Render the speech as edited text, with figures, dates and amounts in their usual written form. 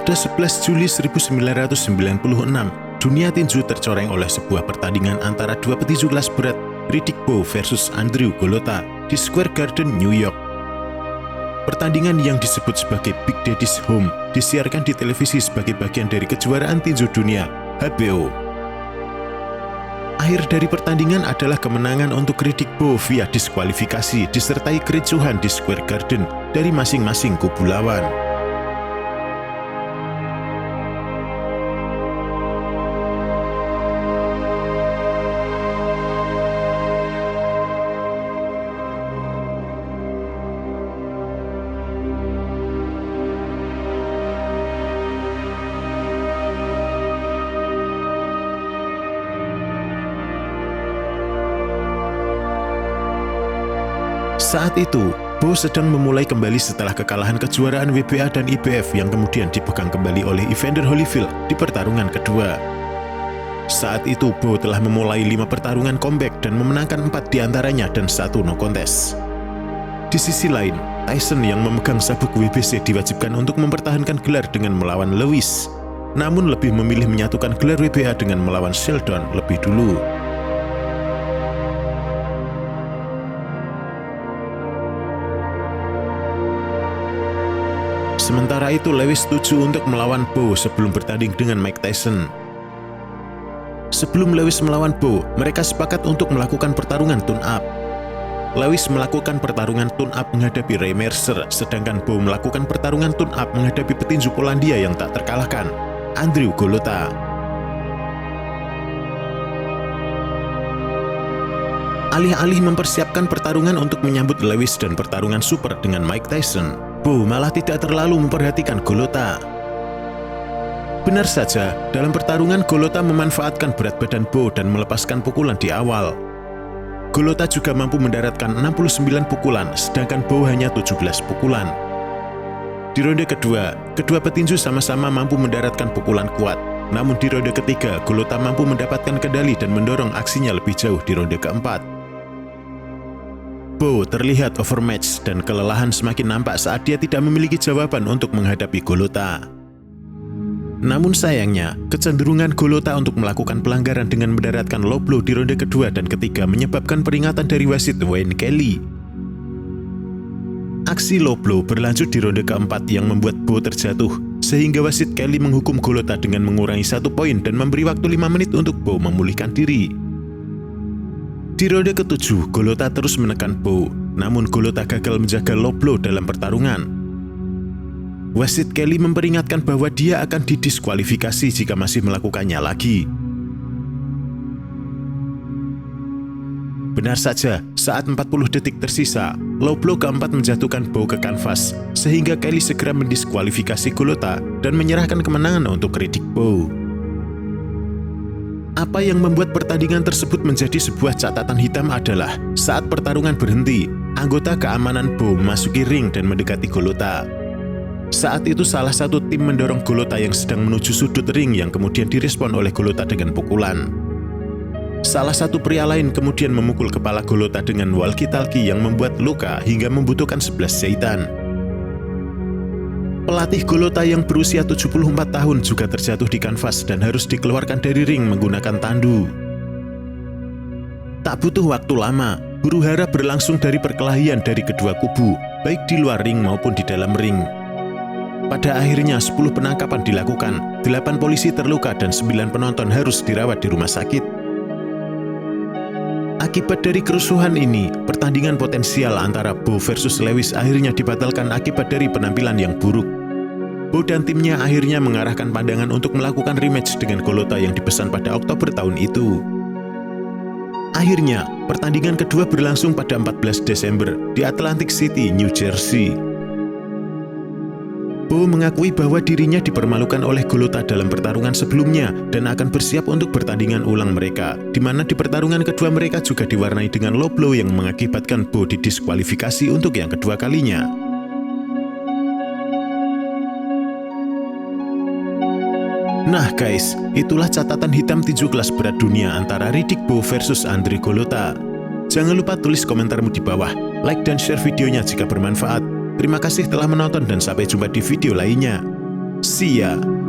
Pada 11 Juli 1996, dunia tinju tercoreng oleh sebuah pertandingan antara dua petinju kelas berat, Riddick Bowe versus Andrew Golota, di Square Garden, New York. Pertandingan yang disebut sebagai Big Daddy's Home disiarkan di televisi sebagai bagian dari kejuaraan tinju dunia, HBO. Akhir dari pertandingan adalah kemenangan untuk Riddick Bowe via diskualifikasi disertai kericuhan di Square Garden dari masing-masing kubu lawan. Saat itu, Bowe sedang memulai kembali setelah kekalahan kejuaraan WBA dan IBF yang kemudian dipegang kembali oleh Evander Holyfield di pertarungan kedua. Saat itu, Bowe telah memulai 5 pertarungan comeback dan memenangkan 4 diantaranya dan 1 no contest. Di sisi lain, Tyson yang memegang sabuk WBC diwajibkan untuk mempertahankan gelar dengan melawan Lewis, namun lebih memilih menyatukan gelar WBA dengan melawan Sheldon lebih dulu. Sementara itu, Lewis setuju untuk melawan Bowe sebelum bertanding dengan Mike Tyson. Sebelum Lewis melawan Bowe, mereka sepakat untuk melakukan pertarungan tune-up. Lewis melakukan pertarungan tune-up menghadapi Ray Mercer, sedangkan Bowe melakukan pertarungan tune-up menghadapi petinju Polandia yang tak terkalahkan, Andrew Golota. Alih-alih mempersiapkan pertarungan untuk menyambut Lewis dan pertarungan super dengan Mike Tyson, Bowe malah tidak terlalu memperhatikan Golota. Benar saja, dalam pertarungan Golota memanfaatkan berat badan Bowe dan melepaskan pukulan di awal. Golota juga mampu mendaratkan 69 pukulan, sedangkan Bowe hanya 17 pukulan. Di ronde kedua, kedua petinju sama-sama mampu mendaratkan pukulan kuat. Namun di ronde ketiga, Golota mampu mendapatkan kendali dan mendorong aksinya lebih jauh di ronde keempat. Bowe terlihat overmatch dan kelelahan semakin nampak saat dia tidak memiliki jawaban untuk menghadapi Golota. Namun sayangnya, kecenderungan Golota untuk melakukan pelanggaran dengan mendaratkan low blow di ronde kedua dan ketiga menyebabkan peringatan dari wasit Wayne Kelly. Aksi low blow berlanjut di ronde keempat yang membuat Bowe terjatuh, sehingga wasit Kelly menghukum Golota dengan mengurangi 1 poin dan memberi waktu 5 menit untuk Bowe memulihkan diri. Di ronde ke-7, Golota terus menekan Bowe, namun Golota gagal menjaga low blow dalam pertarungan. Wasit Kelly memperingatkan bahwa dia akan didiskualifikasi jika masih melakukannya lagi. Benar saja, saat 40 detik tersisa, low blow keempat menjatuhkan Bowe ke kanvas, sehingga Kelly segera mendiskualifikasi Golota dan menyerahkan kemenangan untuk Riddick Bowe. Apa yang membuat pertandingan tersebut menjadi sebuah catatan hitam adalah saat pertarungan berhenti, anggota keamanan Bowe memasuki ring dan mendekati Golota. Saat itu salah satu tim mendorong Golota yang sedang menuju sudut ring yang kemudian direspon oleh Golota dengan pukulan. Salah satu pria lain kemudian memukul kepala Golota dengan walkie-talkie yang membuat luka hingga membutuhkan 11 jahitan. Pelatih Golota yang berusia 74 tahun juga terjatuh di kanvas dan harus dikeluarkan dari ring menggunakan tandu. Tak butuh waktu lama, huru-hara berlangsung dari perkelahian dari kedua kubu, baik di luar ring maupun di dalam ring. Pada akhirnya 10 penangkapan dilakukan, 8 polisi terluka dan 9 penonton harus dirawat di rumah sakit. Akibat dari kerusuhan ini, pertandingan potensial antara Bowe versus Lewis akhirnya dibatalkan akibat dari penampilan yang buruk. Bowe dan timnya akhirnya mengarahkan pandangan untuk melakukan rematch dengan Golota yang dipesan pada Oktober tahun itu. Akhirnya, pertandingan kedua berlangsung pada 14 Desember di Atlantic City, New Jersey. Bowe mengakui bahwa dirinya dipermalukan oleh Golota dalam pertarungan sebelumnya dan akan bersiap untuk pertandingan ulang mereka, di mana di pertarungan kedua mereka juga diwarnai dengan low blow yang mengakibatkan Bowe didiskualifikasi untuk yang kedua kalinya. Nah guys, itulah catatan hitam tinju kelas berat dunia antara Riddick Bowe versus Andrew Golota. Jangan lupa tulis komentarmu di bawah, like dan share videonya jika bermanfaat. Terima kasih telah menonton dan sampai jumpa di video lainnya. Sia.